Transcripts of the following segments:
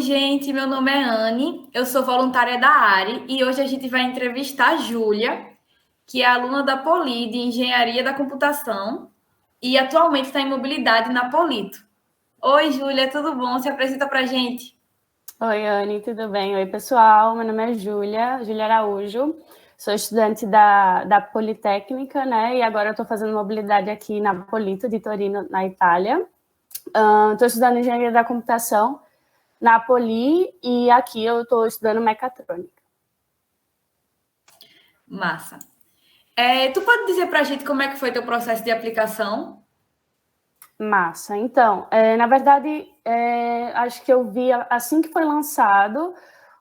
gente, meu nome é Anne, eu sou voluntária da ARE e hoje a gente vai entrevistar a Júlia, que é aluna da Poli de Engenharia da Computação e atualmente está em mobilidade na Polito. Oi, Júlia, tudo bom? Se apresenta para a gente. Oi, Anne, tudo bem? Oi, pessoal, meu nome é Júlia Araújo, sou estudante da Politécnica, né, e agora eu estou fazendo mobilidade aqui na Polito de Torino, na Itália. Estou estudando Engenharia da Computação na Poli e aqui eu estou estudando Mecatrônica. Massa. Tu pode dizer para a gente como é que foi teu processo de aplicação? Massa. Então, na verdade, acho que eu vi assim que foi lançado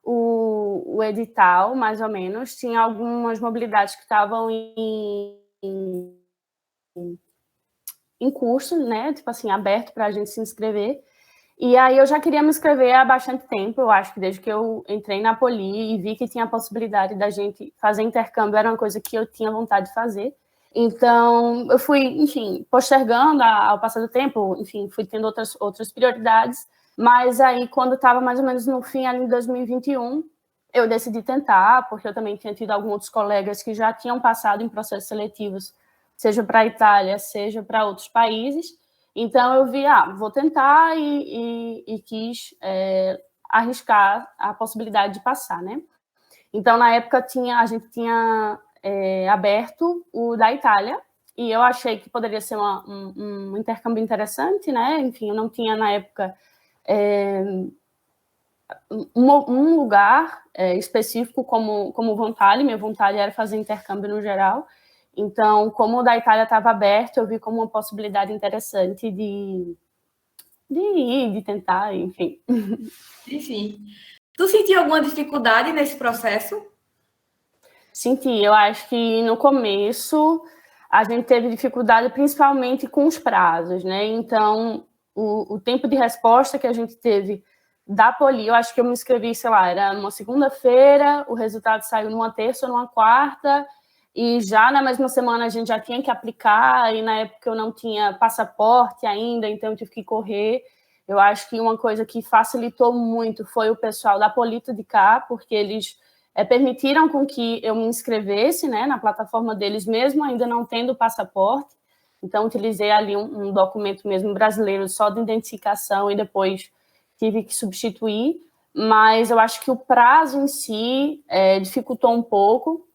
o edital, mais ou menos, tinha algumas mobilidades que estavam em curso, né? Tipo assim, aberto para a gente se inscrever. E aí eu já queria me inscrever há bastante tempo, eu acho que desde que eu entrei na Poli e vi que tinha a possibilidade da gente fazer intercâmbio, era uma coisa que eu tinha vontade de fazer. Então, eu fui, enfim, postergando ao passar do tempo, enfim, fui tendo outras prioridades, mas aí, quando estava mais ou menos no fim, ali em 2021, eu decidi tentar, porque eu também tinha tido alguns outros colegas que já tinham passado em processos seletivos, seja para a Itália, seja para outros países. Então, eu vi, vou tentar e quis arriscar a possibilidade de passar, né? Então, na época, a gente tinha aberto o da Itália, e eu achei que poderia ser um intercâmbio interessante, né? Enfim, eu não tinha, na época, um lugar específico como vontade, minha vontade era fazer intercâmbio no geral. Então, como o da Itália estava aberto, eu vi como uma possibilidade interessante de ir, de tentar, enfim. Enfim. Tu sentiu alguma dificuldade nesse processo? Senti, eu acho que no começo a gente teve dificuldade principalmente com os prazos, né? Então, o tempo de resposta que a gente teve da Poli, eu acho que eu me inscrevi, sei lá, era numa segunda-feira, o resultado saiu numa terça ou numa quarta, e já na mesma semana a gente já tinha que aplicar, e na época eu não tinha passaporte ainda, então eu tive que correr. Eu acho que uma coisa que facilitou muito foi o pessoal da Polito de cá, porque eles permitiram com que eu me inscrevesse, né, na plataforma deles, mesmo ainda não tendo passaporte. Então, utilizei ali um documento mesmo brasileiro só de identificação e depois tive que substituir. Mas eu acho que o prazo em si dificultou um pouco.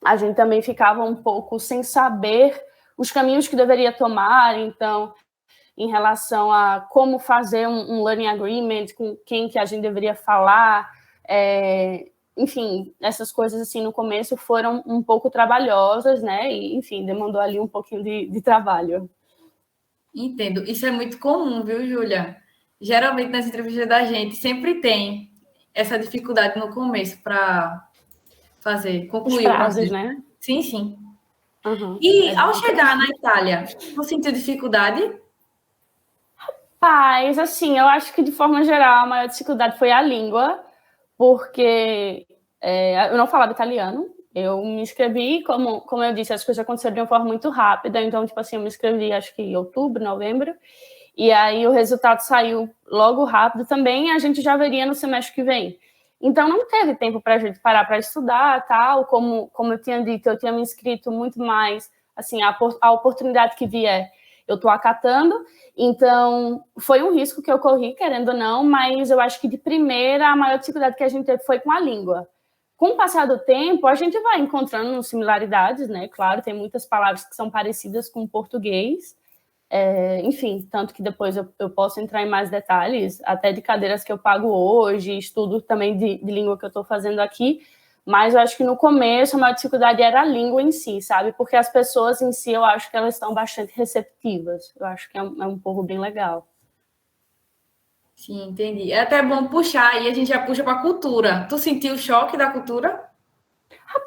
A gente também ficava um pouco sem saber os caminhos que deveria tomar. Então, em relação a como fazer um learning agreement, com quem que a gente deveria falar, enfim, essas coisas assim no começo foram um pouco trabalhosas, né? E, enfim, demandou ali um pouquinho de trabalho. Entendo. Isso é muito comum, viu, Júlia? Geralmente nas entrevistas da gente sempre tem essa dificuldade no começo para Os concluir o prazos, processo. né? Sim, sim. Uhum. E É ao bem chegar na interessante. Itália, tu sentiu dificuldade? Mas, assim, eu acho que de forma geral a maior dificuldade foi a língua, porque eu não falava italiano. Eu me inscrevi, como eu disse, as coisas aconteceram de uma forma muito rápida. Então, tipo assim, eu me inscrevi acho que em outubro, novembro. E aí o resultado saiu logo rápido também, e a gente já veria no semestre que vem. Então não teve tempo para a gente parar para estudar, tal, como eu tinha dito, eu tinha me inscrito muito mais, assim, a oportunidade que vier, eu estou acatando. Então foi um risco que eu corri, querendo ou não, mas eu acho que de primeira a maior dificuldade que a gente teve foi com a língua. Com o passar do tempo, a gente vai encontrando similaridades, né? Claro, tem muitas palavras que são parecidas com o português, enfim, tanto que depois eu posso entrar em mais detalhes, até de cadeiras que eu pago hoje, estudo também de língua que eu estou fazendo aqui, mas eu acho que no começo a maior dificuldade era a língua em si, sabe? Porque as pessoas em si, eu acho que elas estão bastante receptivas, eu acho que é um povo bem legal. Sim, entendi. É até bom puxar, e a gente já puxa para a cultura. Tu sentiu o choque da cultura?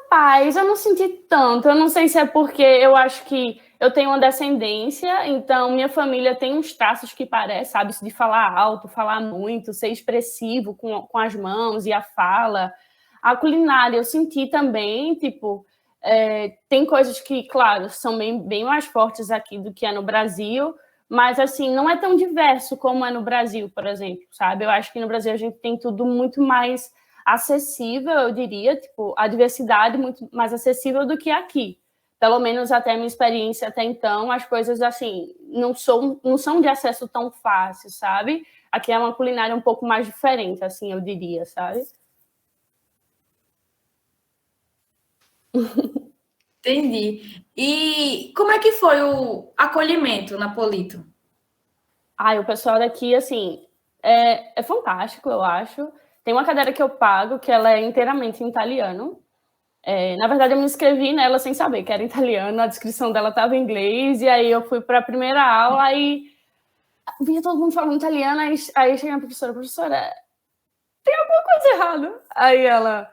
Paz, eu não senti tanto. Eu não sei se é porque eu acho que eu tenho uma descendência, então minha família tem uns traços que parecem, sabe? Isso de falar alto, falar muito, ser expressivo com as mãos e a fala. A culinária eu senti também, tipo, tem coisas que, claro, são bem mais fortes aqui do que é no Brasil, mas, assim, não é tão diverso como é no Brasil, por exemplo, sabe? Eu acho que no Brasil a gente tem tudo muito mais acessível, eu diria, tipo, a diversidade muito mais acessível do que aqui. Pelo menos até a minha experiência até então, as coisas, assim, não são de acesso tão fácil, sabe? Aqui é uma culinária um pouco mais diferente, assim, eu diria, sabe? Entendi. E como é que foi o acolhimento na Polito? O pessoal daqui, assim, é fantástico, eu acho. Tem uma cadeira que eu pago, que ela é inteiramente em italiano. Na verdade, eu me inscrevi nela sem saber que era italiano, a descrição dela estava em inglês, e aí eu fui para a primeira aula e via todo mundo falando italiano, aí chega a professora, tem alguma coisa errada? Aí ela,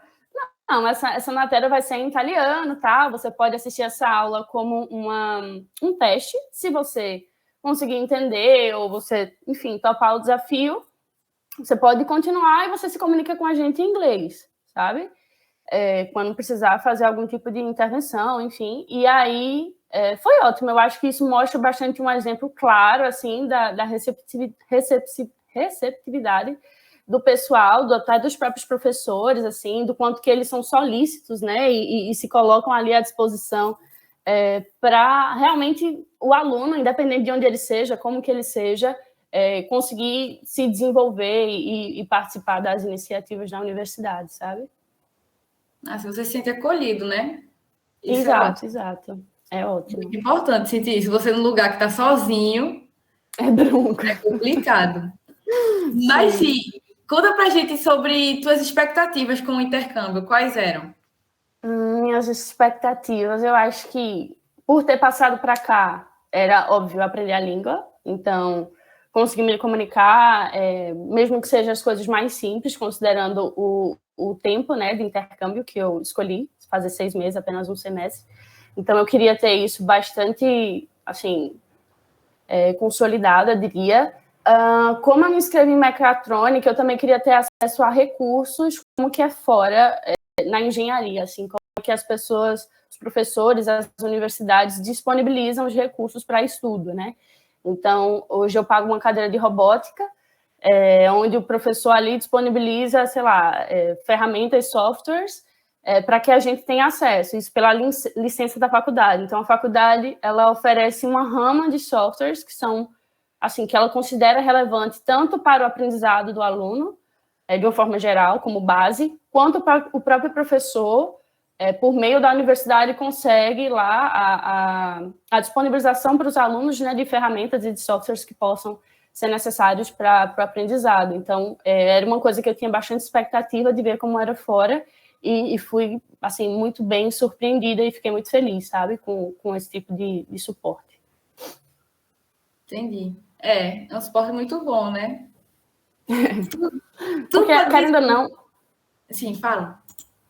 não, essa matéria vai ser em italiano, tá? Você pode assistir essa aula como um teste, se você conseguir entender, ou você, enfim, topar o desafio, você pode continuar e você se comunica com a gente em inglês, sabe? Quando precisar fazer algum tipo de intervenção, enfim. E aí foi ótimo. Eu acho que isso mostra bastante um exemplo claro, assim, da receptividade do pessoal, até dos próprios professores, assim, do quanto que eles são solícitos, né, e se colocam ali à disposição para realmente o aluno, independente de onde ele seja, como que ele seja, conseguir se desenvolver e participar das iniciativas da universidade, sabe? Assim, você se sente acolhido, né? Isso é Exato, ótimo. exato. É ótimo. Muito importante sentir isso. Você no lugar que está sozinho, É bronco. é complicado. Mas Sim. sim, conta pra gente sobre tuas expectativas com o intercâmbio. Quais eram? Minhas expectativas, eu acho que por ter passado para cá, era óbvio aprender a língua, então conseguir me comunicar, mesmo que sejam as coisas mais simples, considerando o tempo, né, de intercâmbio que eu escolhi, fazer 6 meses, apenas um semestre. Então eu queria ter isso bastante, assim, consolidado, eu diria. Como eu me inscrevi em mecatrônica, eu também queria ter acesso a recursos, como que é fora, na engenharia, assim, como que as pessoas, os professores, as universidades disponibilizam os recursos para estudo, né? Então, hoje eu pago uma cadeira de robótica, onde o professor ali disponibiliza, sei lá, ferramentas, softwares, para que a gente tenha acesso, isso pela licença da faculdade. Então, a faculdade, ela oferece uma rama de softwares que são, assim, que ela considera relevante tanto para o aprendizado do aluno, de uma forma geral, como base, quanto para o próprio professor, por meio da universidade, consegue lá a disponibilização para os alunos, né, de ferramentas e de softwares que possam ser necessários para o aprendizado. Então, era uma coisa que eu tinha bastante expectativa de ver como era fora, e fui, assim, muito bem surpreendida e fiquei muito feliz, sabe, com esse tipo de suporte. Entendi. É um suporte muito bom, né? Porque, querendo ou não... Sim, fala.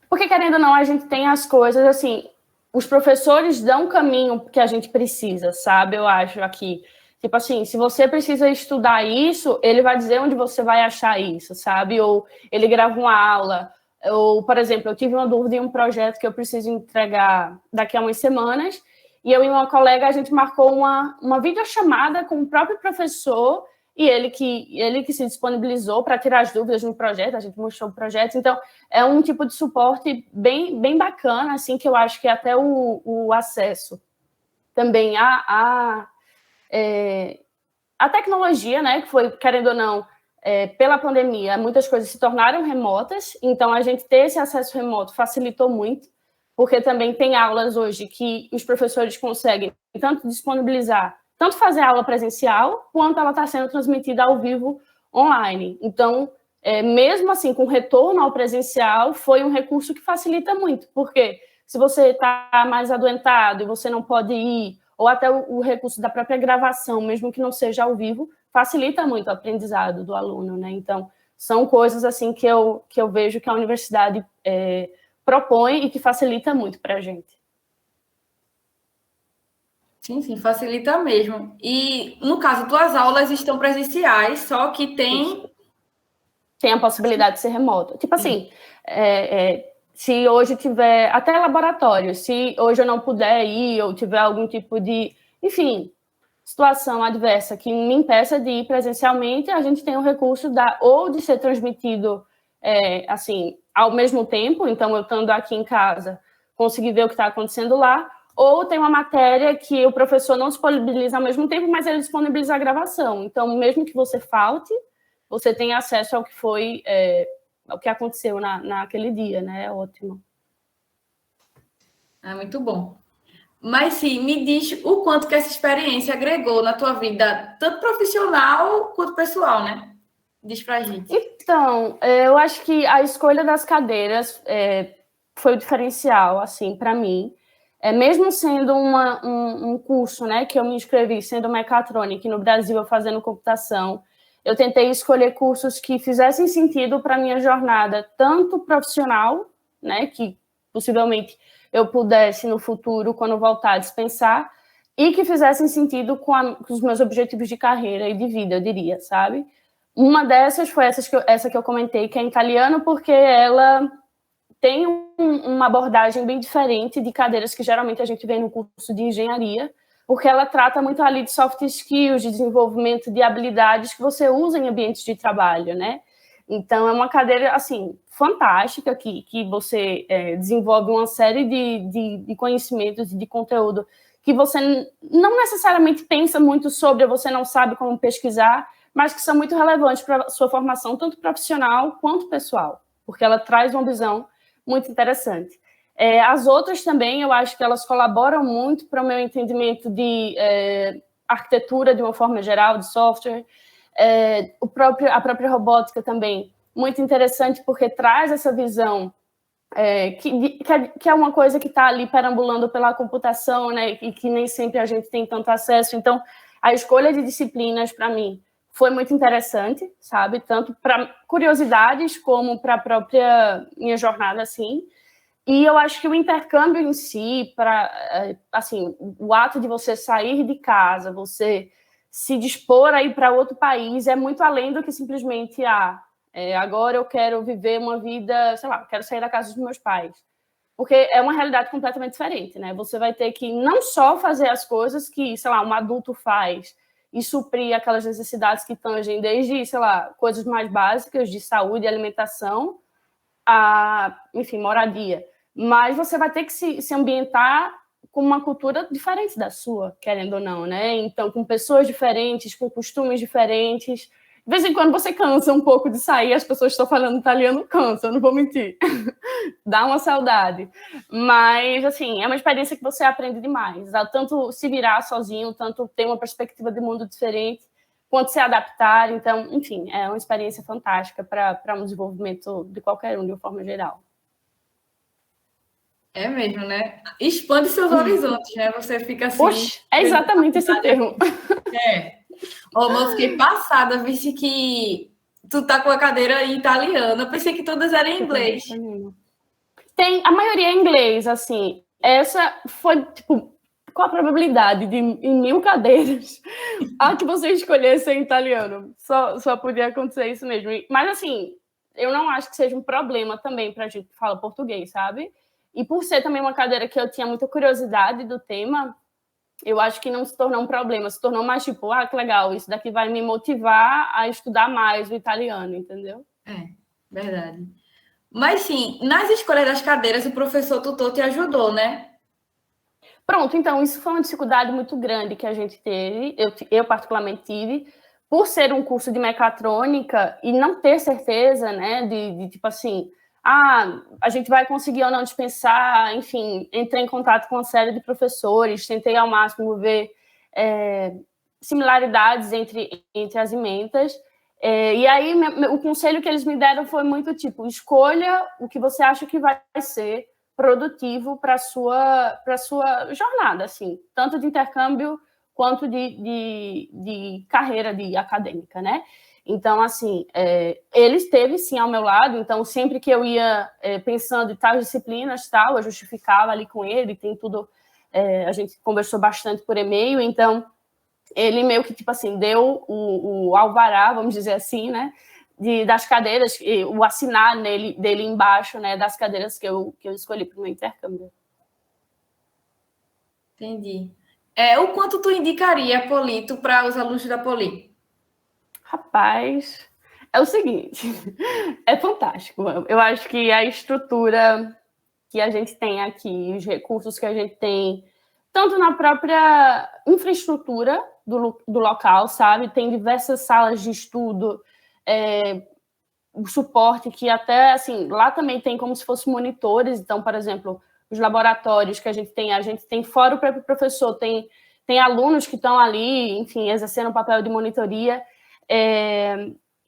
Porque, querendo ou não, a gente tem as coisas, assim, os professores dão o caminho que a gente precisa, sabe? Eu acho aqui. Tipo assim, se você precisa estudar isso, ele vai dizer onde você vai achar isso, sabe? Ou ele grava uma aula. Ou, por exemplo, eu tive uma dúvida em um projeto que eu preciso entregar daqui a umas semanas, e eu e uma colega, a gente marcou uma videochamada com o próprio professor, e ele que se disponibilizou para tirar as dúvidas no projeto, a gente mostrou o projeto. Então, é um tipo de suporte bem, bem bacana, assim, que eu acho que até o acesso também a tecnologia, né, que foi, querendo ou não, pela pandemia, muitas coisas se tornaram remotas, então a gente ter esse acesso remoto facilitou muito, porque também tem aulas hoje que os professores conseguem tanto disponibilizar, tanto fazer aula presencial, quanto ela está sendo transmitida ao vivo online. Então, mesmo assim, com retorno ao presencial, foi um recurso que facilita muito, porque se você está mais adoentado e você não pode ir, ou até o recurso da própria gravação, mesmo que não seja ao vivo, facilita muito o aprendizado do aluno, né? Então, são coisas assim que eu vejo que a universidade propõe e que facilita muito para a gente. Sim, sim, facilita mesmo. E, no caso, tuas aulas estão presenciais, só que tem a possibilidade de ser remoto. Tipo assim, se hoje tiver até laboratório, se hoje eu não puder ir ou tiver algum tipo de... Enfim, situação adversa que me impeça de ir presencialmente, a gente tem o recurso ou de ser transmitido assim, ao mesmo tempo, então eu estando aqui em casa, conseguir ver o que está acontecendo lá, ou tem uma matéria que o professor não disponibiliza ao mesmo tempo, mas ele disponibiliza a gravação. Então, mesmo que você falte, você tem acesso ao que foi, ao que aconteceu naquele dia, né? É ótimo. É muito bom. Mas sim, me diz o quanto que essa experiência agregou na tua vida, tanto profissional quanto pessoal, né? Diz pra gente. Então, eu acho que a escolha das cadeiras foi o diferencial, assim, para mim. Mesmo sendo um curso, né, que eu me inscrevi, sendo mecatrônica, e no Brasil eu fazendo computação, eu tentei escolher cursos que fizessem sentido para a minha jornada, tanto profissional, né, que possivelmente eu pudesse, no futuro, quando voltar, dispensar, e que fizessem sentido com os meus objetivos de carreira e de vida, eu diria, sabe? Uma dessas foi essa que eu comentei, que é italiano, porque ela tem uma abordagem bem diferente de cadeiras que geralmente a gente vê no curso de engenharia, porque ela trata muito ali de soft skills, de desenvolvimento de habilidades que você usa em ambientes de trabalho, né? Então, é uma cadeira, assim, fantástica, que você desenvolve uma série de conhecimentos e de conteúdo que você não necessariamente pensa muito sobre, você não sabe como pesquisar, mas que são muito relevantes para a sua formação, tanto profissional quanto pessoal, porque ela traz uma visão muito interessante. As outras também, eu acho que elas colaboram muito para o meu entendimento de arquitetura de uma forma geral, de software. A própria robótica também, muito interessante, porque traz essa visão que é uma coisa que está ali perambulando pela computação, né, e que nem sempre a gente tem tanto acesso. Então, a escolha de disciplinas, para mim, foi muito interessante, sabe? Tanto para curiosidades como para a própria minha jornada, assim. E eu acho que o intercâmbio em si, assim, o ato de você sair de casa, você se dispor a ir para outro país, é muito além do que simplesmente, agora eu quero viver uma vida, sei lá, quero sair da casa dos meus pais. Porque é uma realidade completamente diferente, né? Você vai ter que não só fazer as coisas que, sei lá, um adulto faz e suprir aquelas necessidades que tangem desde, sei lá, coisas mais básicas de saúde e alimentação a, enfim, moradia. Mas você vai ter que se ambientar com uma cultura diferente da sua, querendo ou não, né? Então, com pessoas diferentes, com costumes diferentes. De vez em quando você cansa um pouco de sair, as pessoas estão falando italiano, cansa, eu não vou mentir. Dá uma saudade. Mas, assim, é uma experiência que você aprende demais. Tanto se virar sozinho, tanto ter uma perspectiva de mundo diferente, quanto se adaptar. Então, enfim, é uma experiência fantástica para um desenvolvimento de qualquer um, de uma forma geral. É mesmo, né? Expande seus horizontes, né? Você fica assim... Oxe, é exatamente esse termo. Eu fiquei passada, visto que tu tá com a cadeira em italiano. Eu pensei que todas eram em inglês. A maioria é em inglês, assim. Essa foi, tipo, qual a probabilidade de, em 1000 cadeiras, a que você escolhesse em italiano? Só podia acontecer isso mesmo. Mas, assim, eu não acho que seja um problema também para a gente que fala português, sabe? E por ser também uma cadeira que eu tinha muita curiosidade do tema, eu acho que não se tornou um problema, se tornou mais tipo, que legal, isso daqui vai me motivar a estudar mais o italiano, entendeu? Verdade. Mas sim, nas escolhas das cadeiras, o professor tutor te ajudou, né? Pronto, então, isso foi uma dificuldade muito grande que a gente teve, eu particularmente tive, por ser um curso de mecatrônica e não ter certeza, né, de tipo assim, a gente vai conseguir ou não dispensar, enfim, entrei em contato com uma série de professores, tentei ao máximo ver similaridades entre as ementas, e aí o conselho que eles me deram foi muito tipo, escolha o que você acha que vai ser produtivo para a sua jornada, assim, tanto de intercâmbio quanto de carreira acadêmica, né? Então, assim, ele esteve, sim, ao meu lado, então, sempre que eu ia pensando em tais disciplinas, tal, eu justificava ali com ele, tem tudo, a gente conversou bastante por e-mail, então, ele meio que, tipo assim, deu o alvará, vamos dizer assim, né? Das cadeiras, o assinar dele embaixo, né, das cadeiras que eu escolhi para o meu intercâmbio. Entendi. O quanto tu indicaria Polito para os alunos da Poli? Rapaz, é o seguinte, é fantástico. Eu acho que a estrutura que a gente tem aqui, os recursos que a gente tem, tanto na própria infraestrutura do local, sabe? Tem diversas salas de estudo, o suporte que até, assim, lá também tem como se fossem monitores. Então, por exemplo, os laboratórios que a gente tem fora o próprio professor, tem alunos que estão ali, enfim, exercendo o papel de monitoria.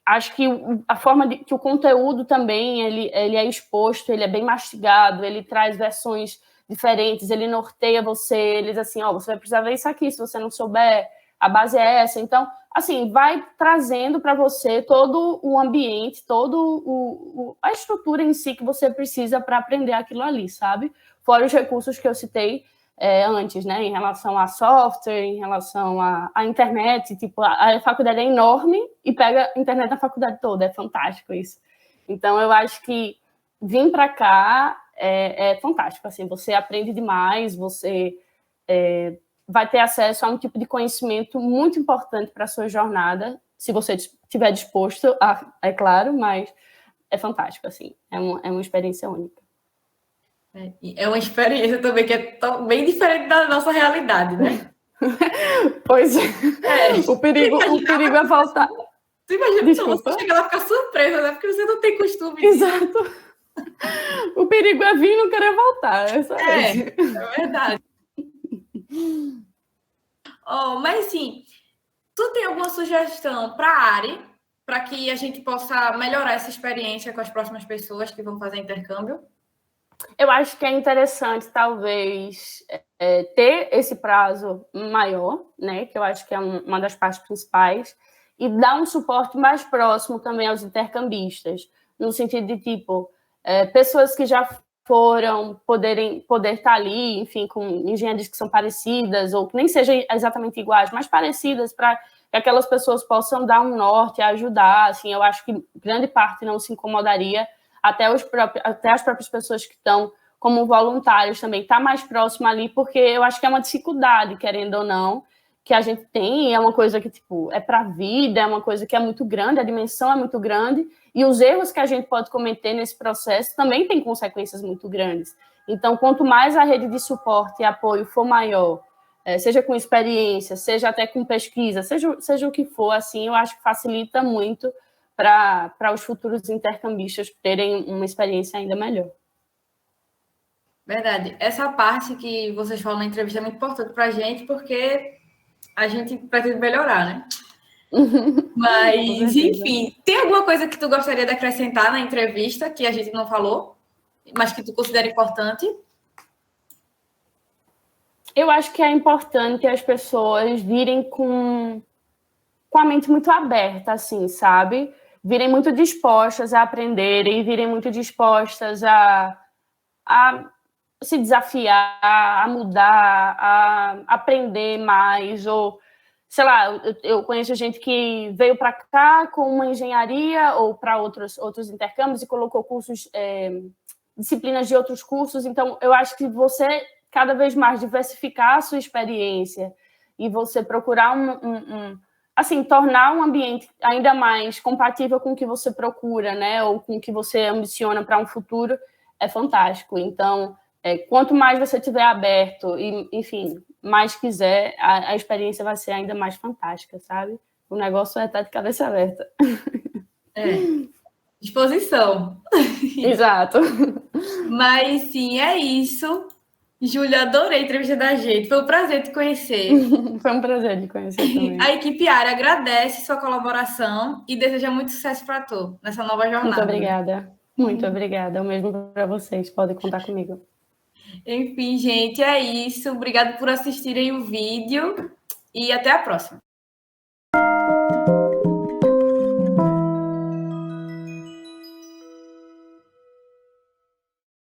Acho que a forma que o conteúdo também ele é exposto, ele é bem mastigado, ele traz versões diferentes, ele norteia você, ele diz assim, ó, você vai precisar ver isso aqui, se você não souber, a base é essa. Então, assim, vai trazendo para você todo o ambiente, a estrutura em si que você precisa para aprender aquilo ali, sabe? Fora os recursos que eu citei antes, né, em relação a software, em relação à internet, tipo, a faculdade é enorme e pega a internet na faculdade toda, é fantástico isso. Então, eu acho que vir para cá é fantástico, assim, você aprende demais, você vai ter acesso a um tipo de conhecimento muito importante para a sua jornada, se você estiver disposto, é claro, mas é fantástico, assim, é uma experiência única. É uma experiência também que é bem diferente da nossa realidade, né? Pois é. O perigo é faltar. Tu imagina, você chega lá e ficar surpresa, né? Porque você não tem costume. Exato. O perigo é vir e não querer voltar. É verdade. Mas sim, tu tem alguma sugestão para a Ari, para que a gente possa melhorar essa experiência com as próximas pessoas que vão fazer intercâmbio? Eu acho que é interessante, talvez, ter esse prazo maior, né? Que eu acho que é uma das partes principais, e dar um suporte mais próximo também aos intercambistas, no sentido de, tipo, pessoas que já foram poder estar ali, enfim, com engenharias que são parecidas, ou que nem sejam exatamente iguais, mas parecidas, para que aquelas pessoas possam dar um norte, ajudar. Assim, eu acho que grande parte não se incomodaria, até as próprias pessoas que estão como voluntários também, tá mais próximo ali, porque eu acho que é uma dificuldade, querendo ou não, que a gente tem, é uma coisa que, tipo, é para a vida, é uma coisa que é muito grande, a dimensão é muito grande, e os erros que a gente pode cometer nesse processo também têm consequências muito grandes. Então, quanto mais a rede de suporte e apoio for maior, seja com experiência, seja até com pesquisa, seja o que for, assim, eu acho que facilita muito para os futuros intercambistas terem uma experiência ainda melhor. Verdade. Essa parte que vocês falam na entrevista é muito importante para a gente, porque a gente pretende melhorar, né? Mas, enfim, tem alguma coisa que tu gostaria de acrescentar na entrevista que a gente não falou, mas que tu considera importante? Eu acho que é importante as pessoas virem com a mente muito aberta, assim, sabe? Virem muito dispostas a aprenderem, virem muito dispostas a se desafiar, a mudar, a aprender mais, ou, sei lá, eu conheço gente que veio para cá com uma engenharia ou para outros intercâmbios e colocou cursos, disciplinas de outros cursos. Então, eu acho que você cada vez mais diversificar a sua experiência e você procurar assim, tornar um ambiente ainda mais compatível com o que você procura, né, ou com o que você ambiciona para um futuro, é fantástico. Então, quanto mais você tiver aberto e, enfim, mais quiser, a experiência vai ser ainda mais fantástica, sabe? O negócio é estar de cabeça aberta. Disposição. Exato. Mas, sim, é isso. Júlia, adorei a entrevista da gente. Foi um prazer te conhecer. Foi um prazer te conhecer também. A equipe Área agradece sua colaboração e deseja muito sucesso para tu nessa nova jornada. Muito obrigada. Muito obrigada. O mesmo para vocês. Podem contar comigo. Enfim, gente, é isso. Obrigado por assistirem o vídeo e até a próxima.